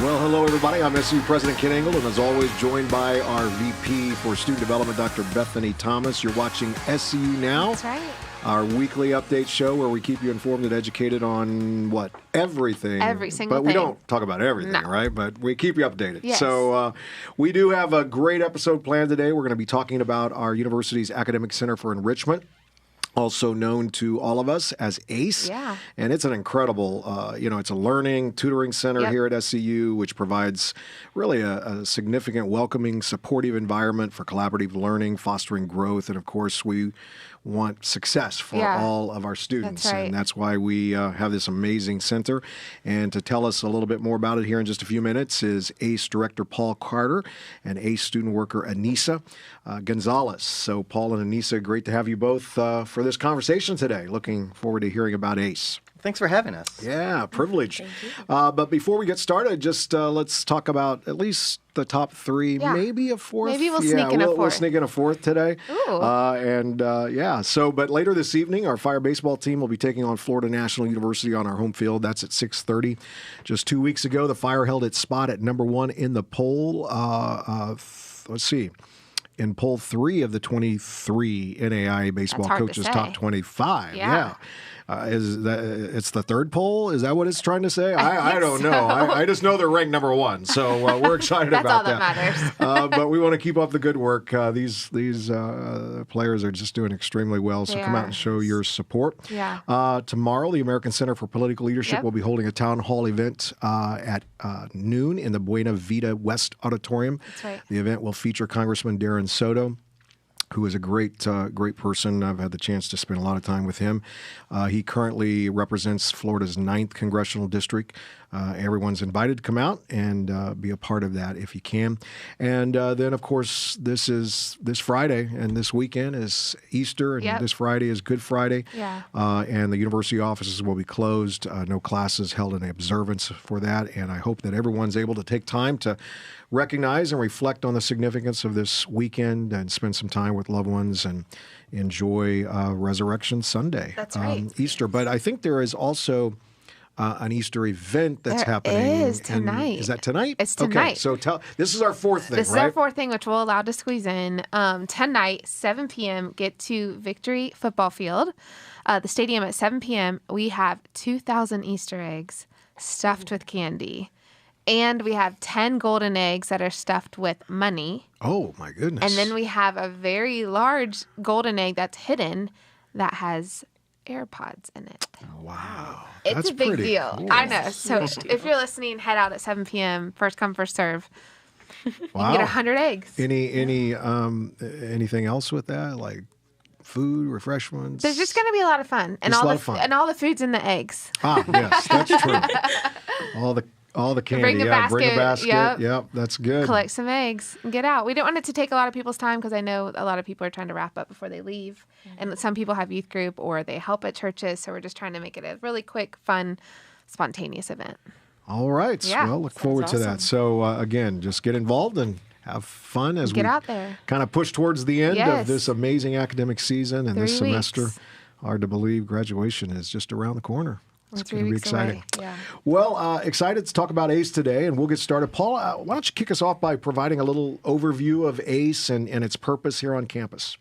Well, hello, everybody. I'm SEU President Ken Engel, and as always, joined by our VP for Student Development, Dr. Bethany Thomas. You're watching SEU Now. That's right. Our weekly update show where we keep you informed and educated on what? Everything. Every single thing. But we don't talk about everything, No. right? But we keep you updated. Yes. So we do have a great episode planned today. We're going to be talking about our university's Academic Center for Enrichment, also known to all of us as ACE. Yeah. And it's an incredible, it's a learning, tutoring center here at SEU, which provides really a significant, welcoming, supportive environment for collaborative learning, fostering growth. And of course, we want success for all of our students. That's right. And that's why we have this amazing center. And to tell us a little bit more about it here in just a few minutes is ACE Director Paul Carter and ACE student worker Anisa Gonzalez. So Paul and Anisa, great to have you both for this conversation today. Looking forward to hearing about ACE. Thanks for having us. Yeah, privilege. Thank you. But before we get started, just let's talk about at least the top three, maybe a fourth. Maybe we'll sneak in a fourth. We'll sneak in a fourth today. Ooh. But later this evening, our Fire baseball team will be taking on Florida National University on our home field. That's at 6:30. Just 2 weeks ago, the Fire held its spot at number one in the poll. Let's see. In poll 3 of the 23 NAIA Baseball Coaches Top 25. Yeah. It's the third poll? Is that what it's trying to say? I don't know. I just know they're ranked number one. So we're excited about that. That's all that matters. But we want to keep up the good work. These players are just doing extremely well. So come out and show your support. Yeah. Tomorrow, the American Center for Political Leadership will be holding a town hall event at noon in the Buena Vita West Auditorium. That's right. The event will feature Congressman Darren Soto, who is a great person. I've had the chance to spend a lot of time with him. He currently represents Florida's 9th Congressional District. Everyone's invited to come out and be a part of that if you can. And then, of course, this Friday and this weekend is Easter, and this Friday is Good Friday. Yeah. And the university offices will be closed. No classes held in observance for that. And I hope that everyone's able to take time to recognize and reflect on the significance of this weekend and spend some time with loved ones and enjoy Resurrection Sunday. That's right. Easter. But I think there is also an Easter event that's happening. It is tonight. Is that tonight? It's tonight. Okay, so this is our fourth thing, This is our fourth thing, which we'll allow to squeeze in. Tonight, 7 p.m., get to Victory Football Field. The stadium at 7 p.m., we have 2,000 Easter eggs stuffed with candy. And we have 10 golden eggs that are stuffed with money. Oh, my goodness. And then we have a very large golden egg that's hidden that has AirPods in it. Wow. It's a big deal. Cool. I know. So if you're listening, head out at 7 p.m. First come, first serve. You Wow. can get 100 eggs. Anything else with that? Like food, refreshments? There's just going to be a lot of fun. And Just a all lot the of fun. and all the food's in the eggs. Ah, yes, that's true. All the candy. Bring a basket. Bring a basket. Yep. Yep, that's good. Collect some eggs and get out. We don't want it to take a lot of people's time because I know a lot of people are trying to wrap up before they leave. And some people have youth group or they help at churches. So we're just trying to make it a really quick, fun, spontaneous event. All right. Yeah. Well, look forward to that. So, again, just get involved and have fun as Get we out there. kind of push towards the end Yes. of this amazing academic season and 3 this semester. weeks. Hard to believe graduation is just around the corner. It's We're 3 going to be weeks exciting. away. Yeah. Well, excited to talk about ACE today, and we'll get started. Paul, why don't you kick us off by providing a little overview of ACE and its purpose here on campus?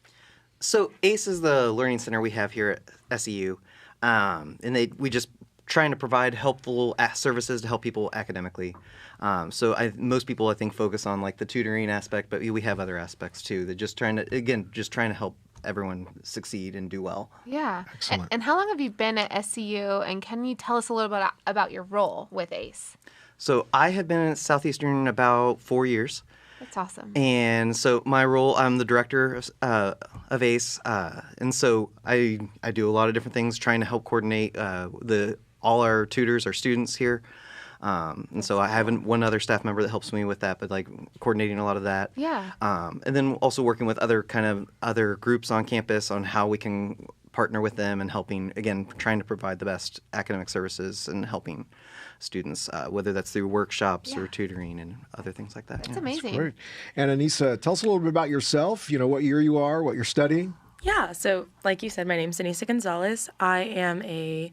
So ACE is the learning center we have here at SEU, and we just trying to provide helpful services to help people academically. Most people, I think, focus on like the tutoring aspect, but we have other aspects too. They're just trying to help everyone succeed and do well. Yeah. Excellent. And how long have you been at SEU? And can you tell us a little bit about your role with ACE? So I have been at Southeastern about 4 years. That's awesome. And so my role, I'm the director of ACE. And so I do a lot of different things, trying to help coordinate all our tutors, our students here. And so I have one other staff member that helps me with that, but like coordinating a lot of that. Yeah. And then also working with other groups on campus on how we can partner with them and helping, again, trying to provide the best academic services and helping students, whether that's through workshops or tutoring and other things like that. That's amazing. Great. And Anisa, tell us a little bit about yourself, what year you are, what you're studying. Yeah, so like you said, my name's Anisa Gonzalez. I am a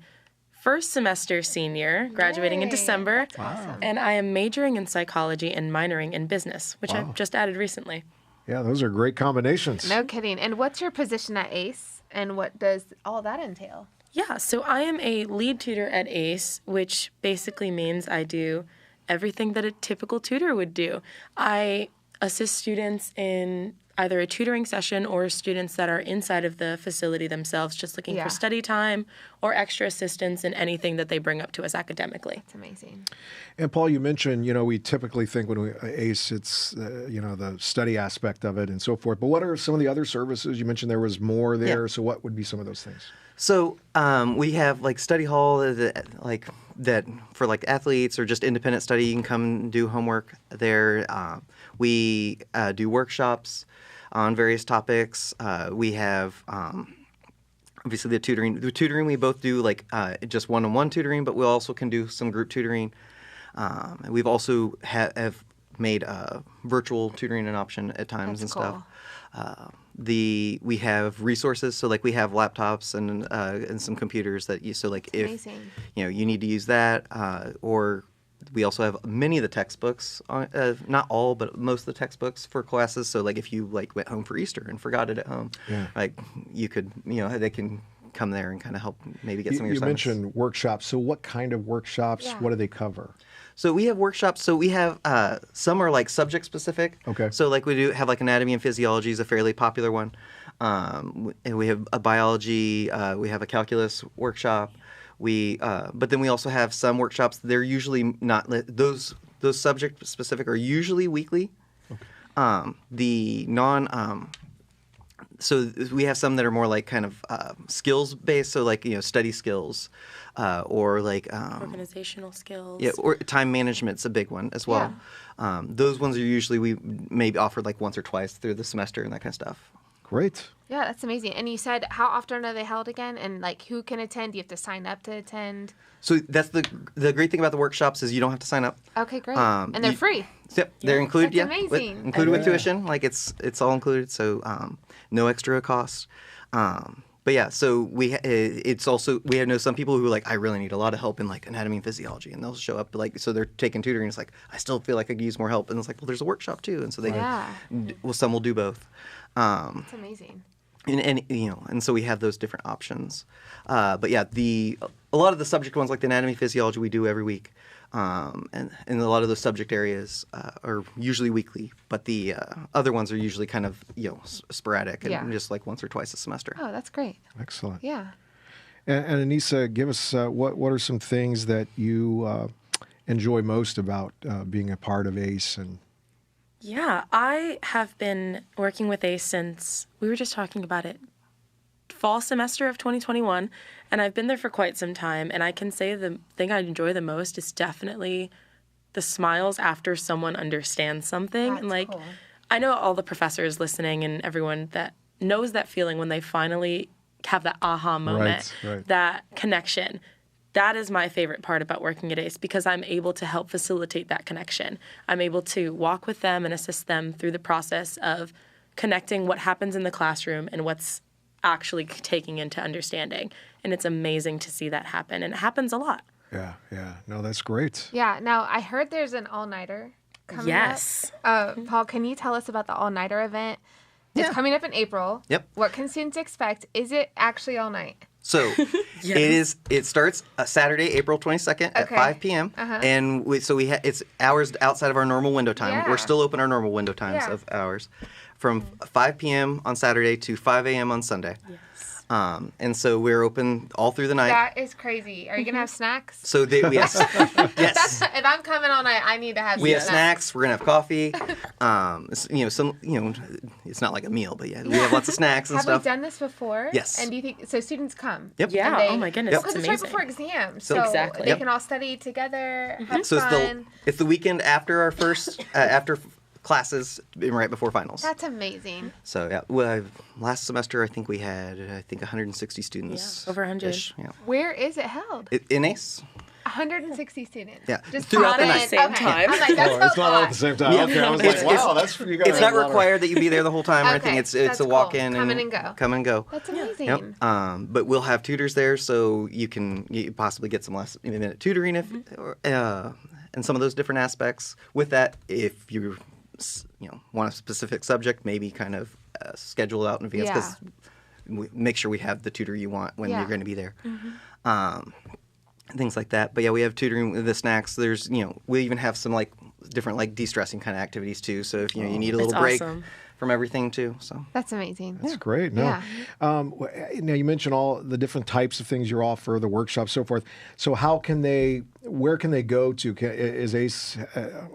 first semester senior, graduating in Yay, December. that's awesome. And I am majoring in psychology and minoring in business, which Wow. I've just added recently. Yeah, those are great combinations. No kidding. And what's your position at ACE, and what does all that entail? Yeah, so I am a lead tutor at ACE, which basically means I do everything that a typical tutor would do. I assist students in either a tutoring session or students that are inside of the facility themselves just looking Yeah. for study time or extra assistance in anything that they bring up to us academically. It's amazing. And Paul, you mentioned, we typically think when we ACE, it's, the study aspect of it and so forth. But what are some of the other services? You mentioned there was more there. Yeah. So what would be some of those things? So we have like study hall that for like athletes or just independent study. You can come and do homework there. We do workshops on various topics. We have obviously the tutoring. The tutoring we both do like just one-on-one tutoring, but we also can do some group tutoring. And we've also have made virtual tutoring an option at times That's and stuff. We have resources, so like we have laptops and some computers that if amazing. you need to use that, or we also have many of the textbooks, not all, but most of the textbooks for classes. So like if you went home for Easter and forgot it at home, Yeah. you could they can come there and kind of help maybe get some of your You assignments. mentioned workshops. So what kind of workshops? Yeah. What do they cover? So we have workshops. So we have some are like subject specific. Okay. So like we do have like anatomy and physiology is a fairly popular one, and we have a biology. We have a calculus workshop. But then we also have some workshops. They're usually not those subject specific are usually weekly. Okay. The non. So we have some that are more like kind of skills based. So like study skills, or like Organizational skills. yeah, or time management's a big one as well. Those ones are usually we maybe offered like once or twice through the semester and that kind of stuff. Great. Yeah, that's amazing. And you said, how often are they held again? And who can attend? Do you have to sign up to attend? So that's the great thing about the workshops is you don't have to sign up. Okay, great. And they're free. Yep, they're included. That's Yeah, amazing. included with Yeah. tuition. Like it's all included. So no extra cost. But yeah, so it's also we know some people who I really need a lot of help in anatomy and physiology, and they'll show up so they're taking tutoring. It's I still feel like I could use more help, and it's well, there's a workshop too, and so they some will do both. That's amazing. And so we have those different options. But yeah, a lot of the subject ones like the anatomy, physiology, we do every week. And a lot of those subject areas are usually weekly, but the other ones are usually kind of sporadic and just once or twice a semester. Oh, that's great. Excellent. Yeah. And Anisa, give us what are some things that you enjoy most about being a part of ACE? And Yeah, I have been working with ACE since, we were just talking about it, fall semester of 2021, and I've been there for quite some time, and I can say the thing I enjoy the most is definitely the smiles after someone understands something. That's And cool. I know all the professors listening and everyone that knows that feeling when they finally have that aha moment, right. that connection. That is my favorite part about working at ACE because I'm able to help facilitate that connection. I'm able to walk with them and assist them through the process of connecting what happens in the classroom and what's actually taking into understanding. And it's amazing to see that happen. And it happens a lot. yeah. No, that's great. Yeah. Now, I heard there's an all-nighter coming Yes. up. Paul, can you tell us about the all-nighter event? It's coming up in April. Yep. What can students expect? Is it actually all night? So it starts Saturday, April 22nd at 5 p.m. And it's hours outside of our normal window time. Yeah. We're still open our normal window times of hours from 5 p.m. on Saturday to 5 a.m. on Sunday. Yes. And so we're open all through the night. That is crazy. Are you going to have snacks? So yes. If I'm coming all night, I need to have We have snacks. snacks. We're gonna have coffee. It's not like a meal, but we have lots of snacks and Have stuff. we done this before? Yes. And do you think so? Students come. Yep. Yeah. And they- Oh my goodness. Yep. It's Because it's right amazing. before exams, so Exactly. they Yep. can all study together, have So fun. it's the weekend after our first after classes, right before finals. That's amazing. So last semester I think we had 160 students. Yeah, over 100. Yeah. Where is it held? In ACE. 160 students. Yeah, Just throughout the pop night. in. Same Okay. time. I'm like, that's Oh, it's a not all lot. at the same time. Okay, I was like, wow, that's you guys It's have not a lot of- required that you be there the whole time or anything. Okay, It's that's a walk cool. in Come in and go. Come and go. That's amazing. Yep. But we'll have tutors there, so you possibly get some last minute tutoring if, and some of those different aspects. With that, if you want a specific subject, maybe kind of schedule it out in advance because we make sure we have the tutor you want when you're going to be there. Things like that. But yeah, we have tutoring with the snacks. There's we even have some different de-stressing kind of activities too. So if you need a little break from everything too. So That's amazing. That's great. No. Yeah. Now you mentioned all the different types of things you offer, the workshops, so forth. So where can they go to? Is ACE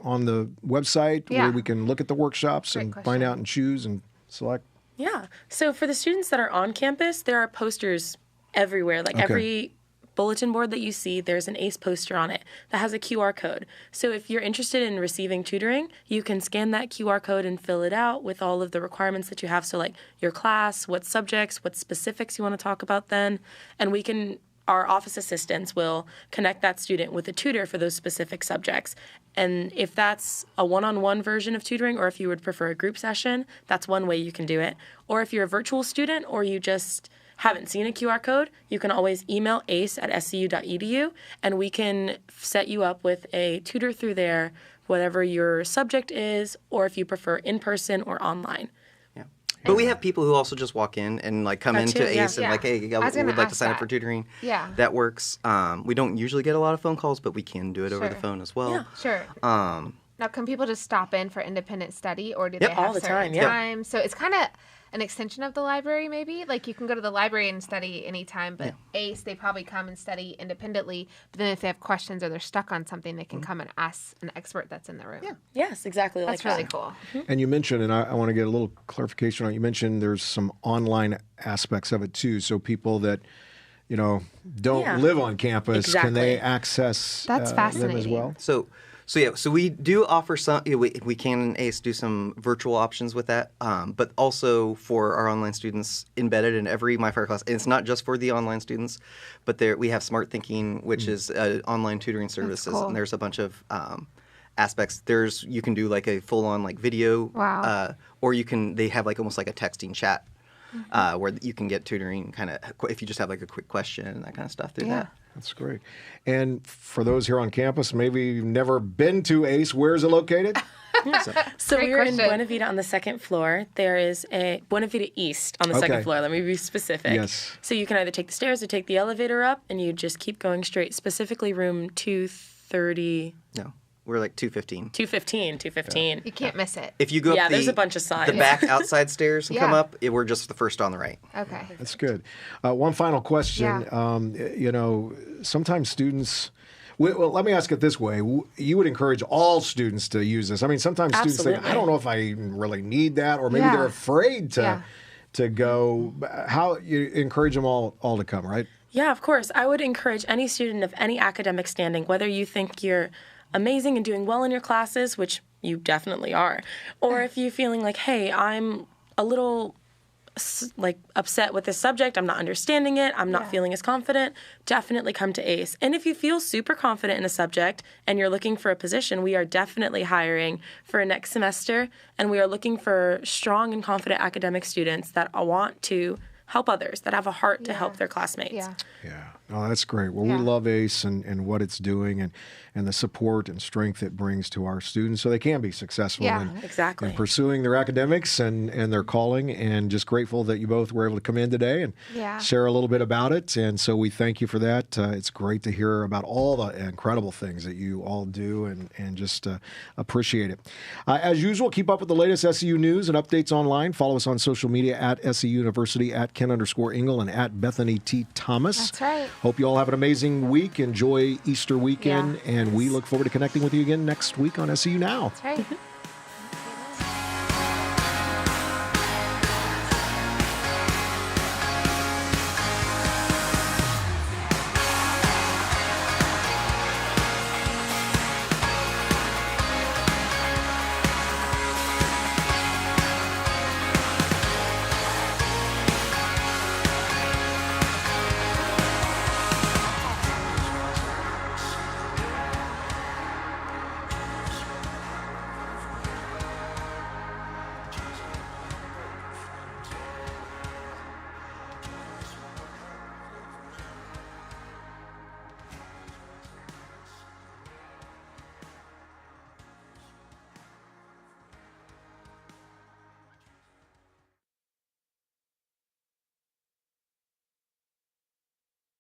on the website Yeah. where we can look at the workshops Great and question. find out and choose and select? Yeah. So for the students that are on campus, there are posters everywhere. Like every bulletin board that you see, there's an ACE poster on it that has a QR code. So if you're interested in receiving tutoring, you can scan that QR code and fill it out with all of the requirements that you have. So like your class, what subjects, what specifics you want to talk about then. And our office assistants will connect that student with a tutor for those specific subjects. And if that's a one-on-one version of tutoring, or if you would prefer a group session, that's one way you can do it. Or if you're a virtual student or you just haven't seen a QR code, you can always email ace@seu.edu, and we can set you up with a tutor through there, whatever your subject is, or if you prefer in-person or online. yeah. But we have people who also just walk in and come That into too, yeah. ACE and Yeah. hey, I I was gonna would like to ask sign up that. for tutoring. Yeah. That works. We don't usually get a lot of phone calls, but we can do it over the Sure. phone as well. Yeah. Sure. Now, can people just stop in for independent study, or do Yep. they have All the certain time, yeah. times? So it's kind of an extension of the library, maybe? Like you can go to the library and study anytime, but ACE, they probably come and study independently. But then if they have questions or they're stuck on something, they can come and ask an expert that's in the room. Yeah. Yes, exactly That's like really that. cool. And you mentioned, and I want to get a little clarification on it. You mentioned there's some online aspects of it too. So people that don't Yeah. live on campus, can they Exactly. access That's them as fascinating. well? So we do offer some. We can in ACE do some virtual options with that, but also for our online students embedded in every MyFire class. And it's not just for the online students, but we have Smart Thinking, which is online tutoring services, cool. and there's a bunch of aspects. You can do a full on video, Wow. or they have almost like a texting chat. Where you can get tutoring kind of if you just have a quick question and that kind of stuff through Yeah. that. That's great. And for those here on campus, maybe you've never been to ACE, where is it located? So Great we're in question. Buena Vita on the second floor. There is a Buena Vita East on the Okay. second floor. Let me be specific. Yes. So you can either take the stairs or take the elevator up, and you just keep going straight. Specifically, room 230, No, we're 215. 215. You can't miss it. If you go Yeah, up there's a bunch of signs. the back outside stairs and come Yeah. up, we're just the first on the right. Okay. That's good. One final question. Yeah. Sometimes students. Well, let me ask it this way: you would encourage all students to use this. I mean, sometimes students think, Absolutely. "I don't know if I even really need that," or maybe Yeah. they're afraid to Yeah. to go. How you encourage them all to come, right? Yeah, of course. I would encourage any student of any academic standing, whether you think you're amazing and doing well in your classes, which you definitely are, or if you're feeling like, hey, I'm a little upset with this subject, I'm not understanding it, I'm not feeling as confident, definitely come to ACE. And if you feel super confident in a subject and you're looking for a position, we are definitely hiring for next semester, and we are looking for strong and confident academic students that want to help others, that have a heart to help their classmates. Yeah. Yeah. Oh, that's great. Well, Yeah. we love ACE and what it's doing and the support and strength it brings to our students so they can be successful Yeah. Exactly. in pursuing their academics and their calling. And just grateful that you both were able to come in today and Yeah. share a little bit about it. And so we thank you for that. It's great to hear about all the incredible things that you all do and just appreciate it. As usual, keep up with the latest SEU news and updates online. Follow us on social media at SEU University, at Ken_Ingle, and at Bethany T. Thomas. That's right. Hope you all have an amazing week. Enjoy Easter weekend. Yeah. And we look forward to connecting with you again next week on SEU Now. That's right.